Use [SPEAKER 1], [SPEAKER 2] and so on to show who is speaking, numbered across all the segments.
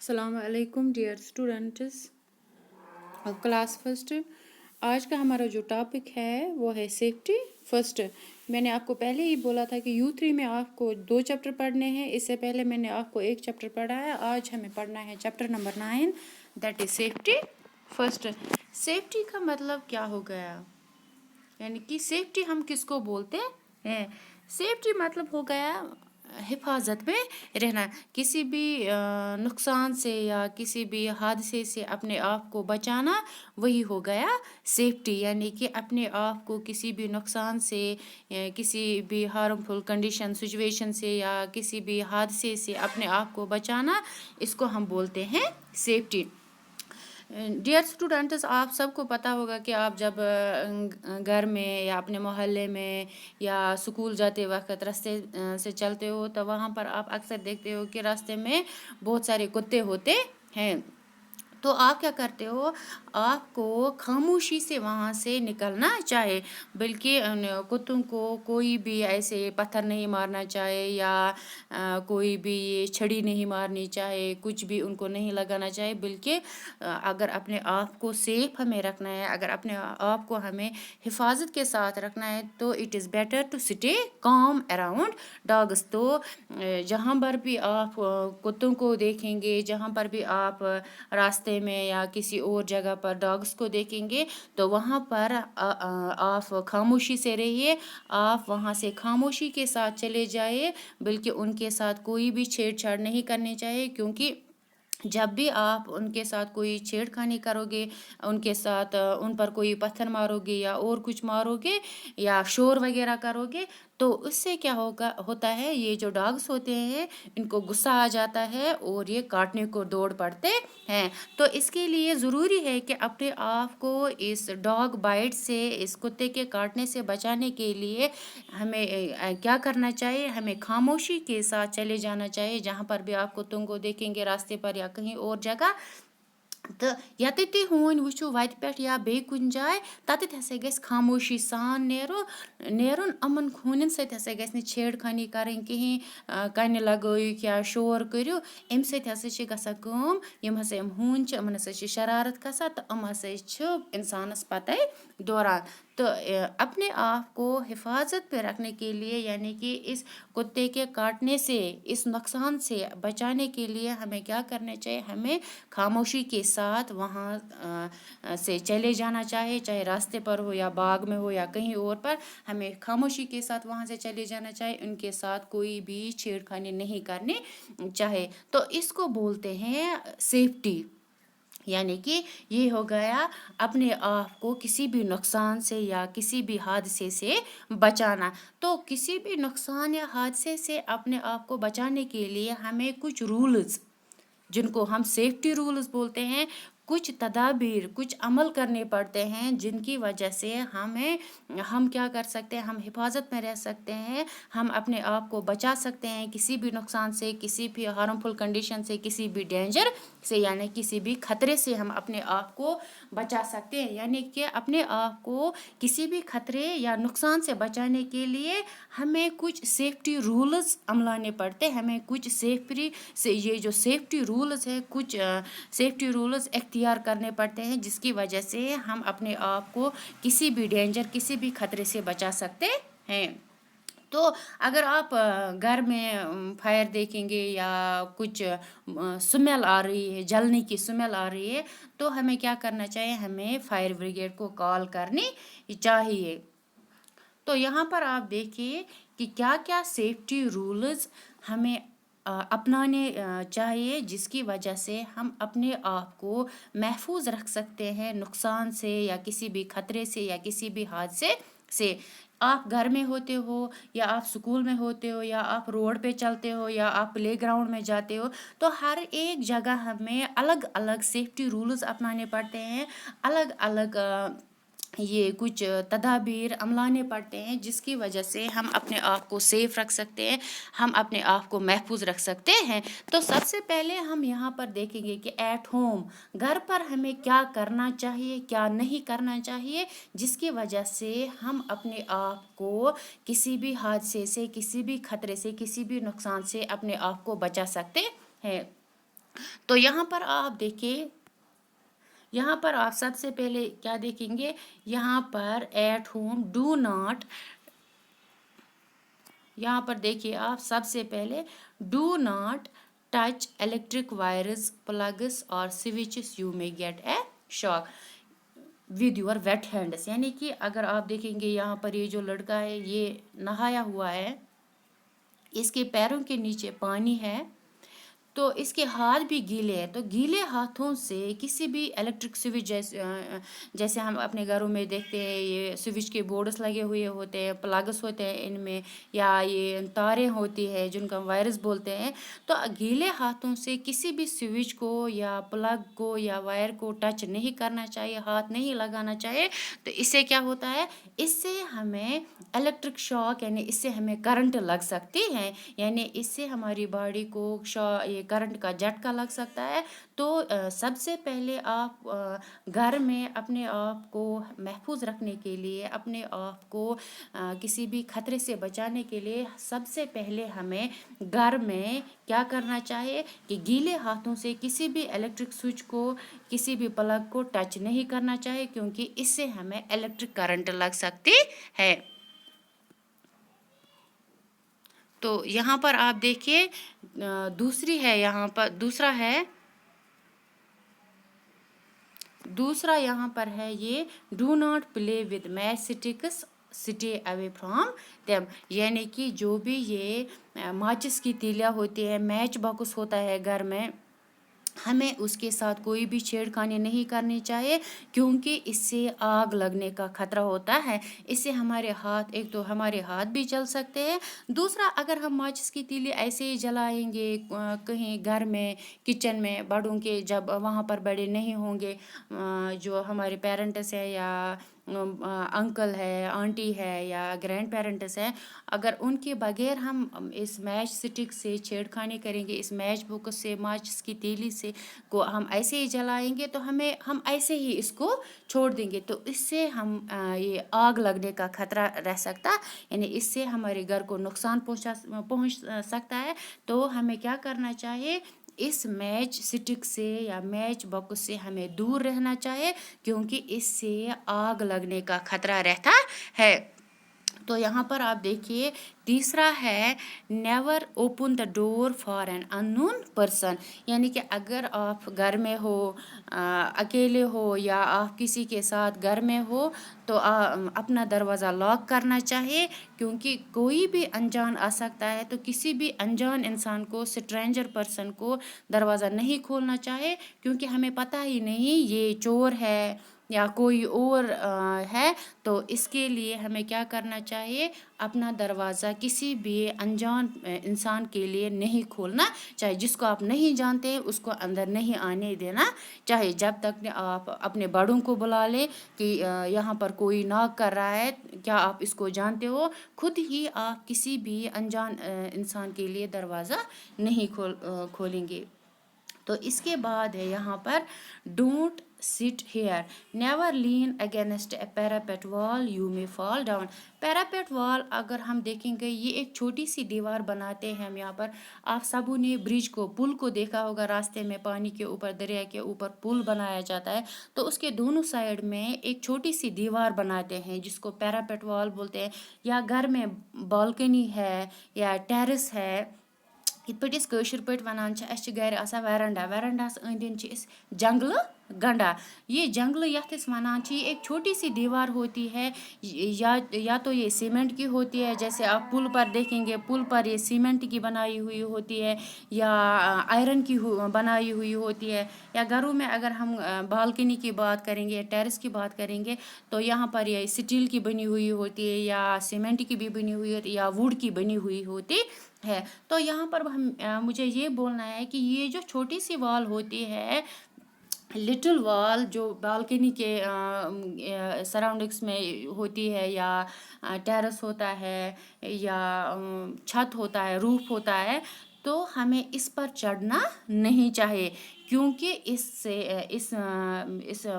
[SPEAKER 1] السلام علیکم dear students, class first. آج کا ہمارا جو ٹاپک ہے وہ ہے سیفٹی فرسٹ۔ میں نے آپ کو پہلے ہی بولا تھا کہ U3 میں آپ کو 2 چیپٹر پڑھنے ہیں۔ اس سے پہلے میں نے آپ کو 1 چیپٹر پڑھا ہے۔ آج ہمیں پڑھنا ہے chapter number 9، that is safety first. Safety کا مطلب کیا ہو گیا؟ یعنی کہ سیفٹی ہم کس کو بولتے ہیں؟ سیفٹی مطلب ہو گیا حفاظت میں رہنا، کسی بھی نقصان سے یا کسی بھی حادثے سے اپنے آپ کو بچانا، وہی ہو گیا سیفٹی۔ یعنی کہ اپنے آپ کو کسی بھی نقصان سے، کسی بھی ہارمفل کنڈیشن سچویشن سے یا کسی بھی حادثے سے اپنے آپ کو بچانا، اس کو ہم بولتے ہیں سیفٹی۔ ڈیئر اسٹوڈنٹس، آپ سب کو پتہ ہوگا کہ آپ جب گھر میں یا اپنے محلے میں یا اسکول جاتے وقت راستے سے چلتے ہو تو وہاں پر آپ اکثر دیکھتے ہو کہ راستے میں بہت سارے کتے ہوتے ہیں۔ تو آپ کیا کرتے ہو؟ آپ کو خاموشی سے وہاں سے نکلنا چاہے، بلکہ ان کتوں کو کوئی بھی ایسے پتھر نہیں مارنا چاہے یا کوئی بھی چھڑی نہیں مارنی چاہے، کچھ بھی ان کو نہیں لگانا چاہے، بلکہ اگر اپنے آپ کو سیف ہمیں رکھنا ہے، اگر اپنے آپ کو ہمیں حفاظت کے ساتھ رکھنا ہے تو it is better to stay calm around dogs. تو جہاں پر بھی آپ کتوں کو دیکھیں گے، جہاں پر بھی آپ راستے میں یا کسی اور جگہ پر ڈاگس کو دیکھیں گے تو وہاں پر آپ خاموشی سے رہیے، آپ وہاں سے خاموشی کے ساتھ چلے جائیں، بلکہ ان کے ساتھ کوئی بھی چھیڑ چھاڑ نہیں کرنی چاہیے، کیونکہ جب بھی آپ ان کے ساتھ کوئی چھیڑ خانی کرو گے، ان کے ساتھ ان پر کوئی پتھر مارو گے یا اور کچھ مارو گے یا شور وغیرہ کرو گے تو اس سے کیا ہوتا ہے، یہ جو ڈاگس ہوتے ہیں ان کو غصہ آ جاتا ہے اور یہ کاٹنے کو دوڑ پڑتے ہیں۔ تو اس کے لیے ضروری ہے کہ اپنے آپ کو اس ڈاگ بائٹ سے، اس کتے کے کاٹنے سے بچانے کے لیے ہمیں کیا کرنا چاہیے؟ ہمیں خاموشی کے ساتھ چلے جانا چاہیے۔ جہاں پر بھی آپ کتوں کو دیکھیں گے راستے پر یا کہیں اور جگہ، تو یتھ تھی ہون وچھو وتہِ پٮ۪ٹھ یا بیٚیہِ کُنہِ جایہِ، تَتٮ۪تھ ہسا گژھِ خاموشی سان نیرُن، یِمن ہوٗنٮ۪ن سۭتۍ ہسا گژھِ نہٕ چھیڑ خانی کَرٕنۍ کِہیٖنۍ، کَنہِ لگٲیِکھ یا شور کٔرِو، اَمہِ سۭتۍ ہسا چھِ گژھان کٲم، یِم ہسا یِم ہوٗنۍ چھِ یِمن ہسا چھِ شرارت کھسان تہٕ یِم ہسا چھِ اِنسانس پتے دوران۔ تو اپنے آپ کو حفاظت پہ رکھنے کے لیے، یعنی کہ اس کتے کے کاٹنے سے، اس نقصان سے بچانے کے لیے ہمیں کیا کرنا چاہیے؟ ہمیں خاموشی کے ساتھ وہاں سے چلے جانا چاہیے، چاہے راستے پر ہو یا باغ میں ہو یا کہیں اور پر، ہمیں خاموشی کے ساتھ وہاں سے چلے جانا چاہیے، ان کے ساتھ کوئی بھی چھیڑ خانی نہیں کرنی چاہے۔ تو اس کو بولتے ہیں سیفٹی۔ یعنی کہ یہ ہو گیا اپنے آپ کو کسی بھی نقصان سے یا کسی بھی حادثے سے بچانا۔ تو کسی بھی نقصان یا حادثے سے اپنے آپ کو بچانے کے لیے ہمیں کچھ رولز، جن کو ہم سیفٹی رولز بولتے ہیں، کچھ تدابیر، کچھ عمل کرنے پڑتے ہیں، جن کی وجہ سے ہم کیا کر سکتے ہیں، ہم حفاظت میں رہ سکتے ہیں، ہم اپنے آپ کو بچا سکتے ہیں کسی بھی نقصان سے، کسی بھی ہارمفل کنڈیشن سے، کسی بھی ڈینجر سے، یعنی کسی بھی خطرے سے ہم اپنے آپ کو بچا سکتے ہیں۔ یعنی کہ اپنے آپ کو کسی بھی خطرے یا نقصان سے بچانے کے لیے ہمیں کچھ سیفٹی رولز عملانے پڑتے ہیں، ہمیں کچھ سیفٹی سے، یہ جو سیفٹی رولز ہے، کچھ سیفٹی رولز اختیار کرنے پڑتے ہیں، جس کی وجہ سے ہم اپنے آپ کو کسی بھی ڈینجر، کسی بھی خطرے سے بچا سکتے ہیں۔ تو اگر آپ گھر میں فائر دیکھیں گے یا کچھ سمیل آ رہی ہے، جلنے کی سمیل آ رہی ہے، تو ہمیں کیا کرنا چاہیے؟ ہمیں فائر بریگیڈ کو کال کرنی چاہیے۔ تو یہاں پر آپ دیکھیے کہ کیا کیا سیفٹی رولز ہمیں اپنانے چاہیے، جس کی وجہ سے ہم اپنے آپ کو محفوظ رکھ سکتے ہیں نقصان سے یا کسی بھی خطرے سے یا کسی بھی حادثے سے۔ آپ گھر میں ہوتے ہو یا آپ اسکول میں ہوتے ہو یا آپ روڈ پہ چلتے ہو یا آپ پلے گراؤنڈ میں جاتے ہو، تو ہر ایک جگہ ہمیں الگ الگ سیفٹی رولز اپنانے پڑتے ہیں، الگ الگ یہ کچھ تدابیر عملانے پڑتے ہیں، جس کی وجہ سے ہم اپنے آپ کو سیف رکھ سکتے ہیں، ہم اپنے آپ کو محفوظ رکھ سکتے ہیں۔ تو سب سے پہلے ہم یہاں پر دیکھیں گے کہ ایٹ ہوم، گھر پر ہمیں کیا کرنا چاہیے، کیا نہیں کرنا چاہیے، جس کی وجہ سے ہم اپنے آپ کو کسی بھی حادثے سے، کسی بھی خطرے سے، کسی بھی نقصان سے اپنے آپ کو بچا سکتے ہیں۔ تو یہاں پر آپ دیکھیں، یہاں پر آپ سب سے پہلے کیا دیکھیں گے، یہاں پر ایٹ ہوم ڈو ناٹ، یہاں پر دیکھیے آپ سب سے پہلے do not touch electric wires plugs اور switches you may get a shock with your wet hands. یعنی کہ اگر آپ دیکھیں گے یہاں پر یہ جو لڑکا ہے یہ نہایا ہوا ہے، اس کے پیروں کے نیچے پانی ہے، تو اس کے ہاتھ بھی گیلے ہیں. تو گیلے ہاتھوں سے کسی بھی الیکٹرک سوئچ جیسے ہم اپنے گھروں میں دیکھتے ہیں یہ سوئچ کے بورڈس لگے ہوئے ہوتے ہیں، پلگس ہوتے ہیں ان میں، یا یہ تاریں ہوتی ہیں جن کا وائرس بولتے ہیں. تو گیلے ہاتھوں سے کسی بھی سوئچ کو یا پلگ کو یا وائر کو ٹچ نہیں کرنا چاہیے، ہاتھ نہیں لگانا چاہیے. تو اس سے کیا ہوتا ہے، اس سے ہمیں الیکٹرک شاک یعنی اس سے ہمیں کرنٹ لگ سکتی ہے، یعنی اس سے ہماری باڈی کو یہ کرنٹ کا جھٹکا لگ سکتا ہے. تو سب سے پہلے آپ گھر میں اپنے آپ کو محفوظ رکھنے کے لیے، اپنے آپ کو کسی بھی خطرے سے بچانے کے لیے سب سے پہلے ہمیں گھر میں کیا کرنا چاہیے کہ گیلے ہاتھوں سے کسی بھی الیکٹرک سوئچ کو، کسی بھی پلگ کو ٹچ نہیں کرنا چاہیے، کیونکہ اس سے ہمیں الیکٹرک کرنٹ لگ سکتی ہے. تو یہاں پر آپ دیکھیے دوسری ہے، یہاں پر دوسرا یہاں پر ہے یہ do not play with match sticks stay away from them. یعنی کہ جو بھی یہ ماچس کی تیلیاں ہوتی ہے، میچ باکس ہوتا ہے گھر میں، ہمیں اس کے ساتھ کوئی بھی چھیڑخانی نہیں کرنی چاہیے، کیونکہ اس سے آگ لگنے کا خطرہ ہوتا ہے. اس سے ہمارے ہاتھ، ایک تو ہمارے ہاتھ بھی جل سکتے ہیں، دوسرا اگر ہم ماچس کی تیلی ایسے ہی جلائیں گے کہیں گھر میں، کچن میں، بڑوں کے جب وہاں پر بڑے نہیں ہوں گے، جو ہمارے پیرنٹس ہے یا انکل ہے، آنٹی ہے یا گرینڈ پیرنٹس ہیں، اگر ان کے بغیر ہم اس میچ سٹک سے چھیڑخانی کریں گے، اس میچ بکس سے، ماچس کی تیلی سے کو ہم ایسے ہی جلائیں گے، تو ہم ایسے ہی اس کو چھوڑ دیں گے، تو اس سے ہم یہ آگ لگنے کا خطرہ رہ سکتا، یعنی اس سے ہمارے گھر کو نقصان پہنچ سکتا ہے. تو ہمیں کیا کرنا چاہیے، اس میچ سٹک سے یا میچ باکس سے ہمیں دور رہنا چاہیے، کیونکہ اس سے آگ لگنے کا خطرہ رہتا ہے. تو یہاں پر آپ دیکھیے تیسرا ہے never open the door for an unknown person. یعنی کہ اگر آپ گھر میں ہو، اکیلے ہو یا آپ کسی کے ساتھ گھر میں ہو، تو اپنا دروازہ لاک کرنا چاہیے، کیونکہ کوئی بھی انجان آ سکتا ہے. تو کسی بھی انجان انسان کو، اسٹرینجر پرسن کو دروازہ نہیں کھولنا چاہیے، کیونکہ ہمیں پتہ ہی نہیں یہ چور ہے یا کوئی اور ہے. تو اس کے لیے ہمیں کیا کرنا چاہیے، اپنا دروازہ کسی بھی انجان انسان کے لیے نہیں کھولنا چاہیے. جس کو آپ نہیں جانتے ہیں اس کو اندر نہیں آنے دینا چاہیے، جب تک آپ اپنے بڑوں کو بلا لیں کہ یہاں پر کوئی ناک کر رہا ہے، کیا آپ اس کو جانتے ہو. خود ہی آپ کسی بھی انجان انسان کے لیے دروازہ نہیں کھولیں گے. تو اس کے بعد ہے یہاں پر don't sit here, never lean against a parapet wall you may fall down. Parapet وال اگر ہم دیکھیں گے یہ ایک چھوٹی سی دیوار بناتے ہیں ہم یہاں پر. آپ سبوں نے برج کو، پل کو دیکھا ہوگا، راستے میں پانی کے اوپر، دریا کے اوپر پل بنایا جاتا ہے، تو اس کے دونوں سائڈ میں ایک چھوٹی سی دیوار بناتے ہیں جس کو پیراپیٹ وال بولتے ہیں. یا گھر میں بالکنی ہے یا ٹیرس ہے، یِتھ پٲٹھۍ أسۍ کٲشِر پٲٹھۍ وَنان چھِ، اَسہِ چھِ گَرِ آسان ویرنڈا، ویرنڈاہَس أنٛدۍ أنٛدۍ چھِ أسۍ جنگلہٕ گنڈا. یہ جنگل یَتھ أسۍ وَنان چھِ، یہ ایک چھوٹی سی دیوار ہوتی ہے، یا تو یہ سیمنٹ کی ہوتی ہے، جیسے آپ پل پر دیکھیں گے، پل پر یہ سیمنٹ کی بنائی ہوئی ہوتی ہے یا آئرن کی بنائی ہوئی ہوتی ہے. یا گھروں میں اگر ہم بالکنی کی بات کریں گے، ٹیرس کی بات کریں گے، تو یہاں پر یہ اسٹیل کی بنی ہوئی ہوتی ہے یا سیمنٹ کی بھی بنی ہوئی ہوتی ہے یا ووڈ کی بنی ہوئی ہوتی ہے. تو یہاں پر مجھے یہ بولنا ہے کہ یہ جو چھوٹی سی وال ہوتی ہے، لٹل وال، جو بالکنی کے سراؤنڈنگس میں ہوتی ہے، یا ٹیرس ہوتا ہے یا چھت ہوتا ہے، روف ہوتا ہے، تو ہمیں اس پر چڑھنا نہیں چاہیے، کیونکہ اس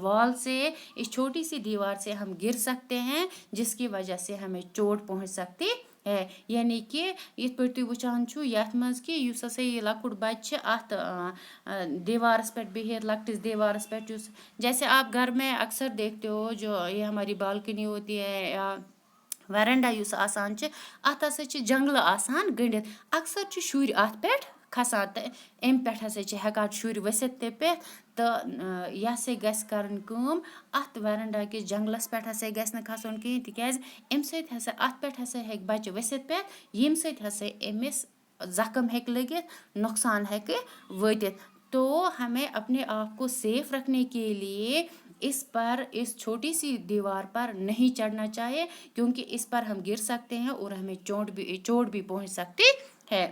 [SPEAKER 1] وال سے، اس چھوٹی سی دیوار سے ہم گر سکتے ہیں، جس کی وجہ سے ہمیں چوٹ پہنچ سکتی ہے یعنی کہ یِتھ پٲٹھۍ تُہۍ وٕچھان چھُو یَتھ منٛز کہِ یُس ہَسا یہِ لۄکُٹ بَچہِ چھِ اَتھ دیوارَس پٮ۪ٹھ بِہِتھ لۄکٹِس دیوارَس پٮ۪ٹھ یُس جیسے آپ گھر میں اکثر دیکھتے ہو جو یہ ہماری بالکنی ہوتی ہے یا ویرنڈا یُس آسان چھِ اَتھ ہَسا چھِ جنٛگلہٕ آسان گٔنٛڈِتھ اکثر چھِ شُرۍ اَتھ پٮ۪ٹھ کھسان تہٕ اَمہِ پٮ۪ٹھ ہَسا چھِ ہٮ۪کان شُرۍ ؤسِتھ تہِ پٮ۪تھ تہٕ یہِ ہَسا گژھِ کَرٕنۍ کٲم اَتھ ویرنڈا کِس جنٛگلَس پٮ۪ٹھ ہَسا گژھِ نہٕ کھَسُن کِہیٖنۍ تِکیٛازِ اَمہِ سۭتۍ ہَسا اَتھ پٮ۪ٹھ ہَسا ہیٚکہِ بَچہِ ؤسِتھ پٮ۪تھ ییٚمہِ سۭتۍ ہَسا أمِس زخم ہیٚکہِ لٔگِتھ نۄقصان ہیٚکہِ وٲتِتھ تو ہمیں اپنے آپ کو سیف رکھنے کے لیے اس چھوٹی سی دیوار پر نہیں چڑھنا چاہیے کیونکہ اس پر ہم گر سکتے ہیں اور ہمیں چوٹ بھی پہنچ سکتی ہے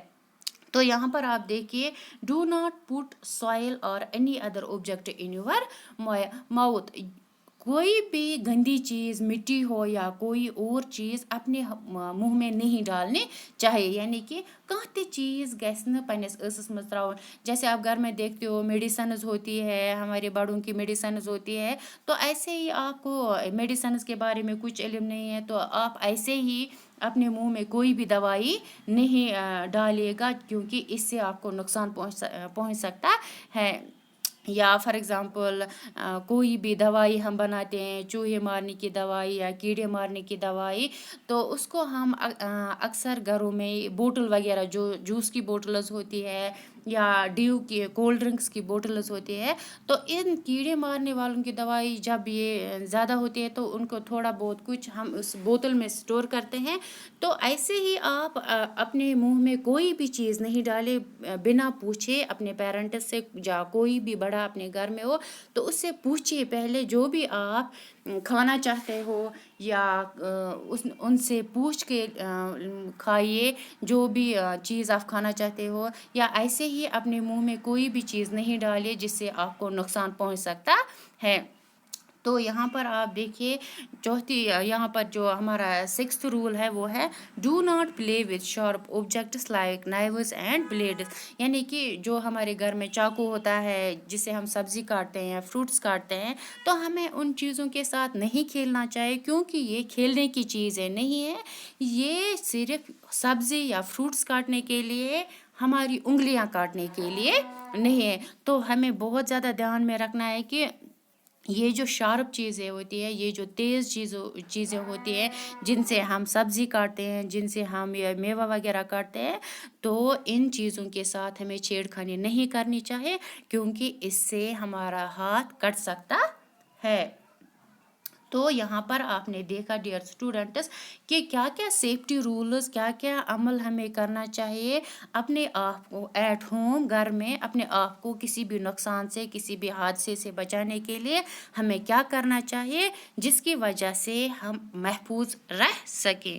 [SPEAKER 1] تو یہاں پر آپ دیکھیے ڈو ناٹ پٹ سوائل اور any other object in your mouth کوئی بھی گندی چیز مٹی ہو یا کوئی اور چیز اپنے منہ میں نہیں ڈالنی چاہیے یعنی کہ کانٛہہ تہِ چیز گژھِ نہٕ پنٛنِس ٲسَس منٛز ترٛاوُن جیسے آپ گھر میں دیکھتے ہو میڈیسنز ہوتی ہے ہمارے بڑوں کی میڈیسنز ہوتی ہے تو ایسے ہی آپ کو میڈیسنز کے بارے میں کچھ علم نہیں ہے تو آپ ایسے ہی اپنے منہ میں کوئی بھی دوائی نہیں ڈالیے گا کیونکہ اس سے آپ کو نقصان پہنچ سکتا ہے یا فار ایگزامپل کوئی بھی دوائی ہم بناتے ہیں چوہے مارنے کی دوائی یا کیڑے مارنے کی دوائی تو اس کو ہم اکثر گھروں میں بوٹل وغیرہ جو جوس کی بوٹلز ہوتی ہے یا ڈیو کی کولڈ ڈرنکس کی بوٹلز ہوتی ہے تو ان کیڑے مارنے والوں کی دوائی جب یہ زیادہ ہوتی ہے تو ان کو تھوڑا بہت کچھ ہم اس بوتل میں اسٹور کرتے ہیں تو ایسے ہی آپ اپنے منہ میں کوئی بھی چیز نہیں ڈالے بنا پوچھے اپنے پیرنٹس سے یا کوئی بھی بڑا اپنے گھر میں ہو تو اس سے پوچھیے پہلے جو بھی آپ کھانا چاہتے ہو یا ان سے پوچھ کے کھائیے جو بھی چیز آپ کھانا چاہتے ہو یا ایسے ہی اپنے منہ میں کوئی بھی چیز نہیں ڈالیے جس سے آپ کو نقصان پہنچ سکتا ہے تو یہاں پر آپ دیکھیے چوتھی یہاں پر جو ہمارا 6th رول ہے وہ ہے do not play with sharp objects like knives and blades یعنی کہ جو ہمارے گھر میں چاقو ہوتا ہے جسے ہم سبزی کاٹتے ہیں یا فروٹس کاٹتے ہیں تو ہمیں ان چیزوں کے ساتھ نہیں کھیلنا چاہیے کیونکہ یہ کھیلنے کی چیزیں نہیں ہے یہ صرف سبزی یا فروٹس کاٹنے کے لیے ہماری انگلیاں کاٹنے کے لیے نہیں ہے تو ہمیں بہت زیادہ دھیان میں رکھنا ہے کہ یہ جو شارپ چیزیں ہوتی ہیں یہ جو تیز چیزیں ہوتی ہیں جن سے ہم سبزی کاٹتے ہیں جن سے ہم یہ میوہ وغیرہ کاٹتے ہیں تو ان چیزوں کے ساتھ ہمیں چھیڑ خانی نہیں کرنی چاہیے کیونکہ اس سے ہمارا ہاتھ کٹ سکتا ہے تو یہاں پر آپ نے دیکھا ڈیئر اسٹوڈنٹس کہ کیا کیا سیفٹی رولز کیا کیا عمل ہمیں کرنا چاہیے اپنے آپ کو ایٹ ہوم گھر میں اپنے آپ کو کسی بھی نقصان سے کسی بھی حادثے سے بچانے کے لیے ہمیں کیا کرنا چاہیے جس کی وجہ سے ہم محفوظ رہ سکیں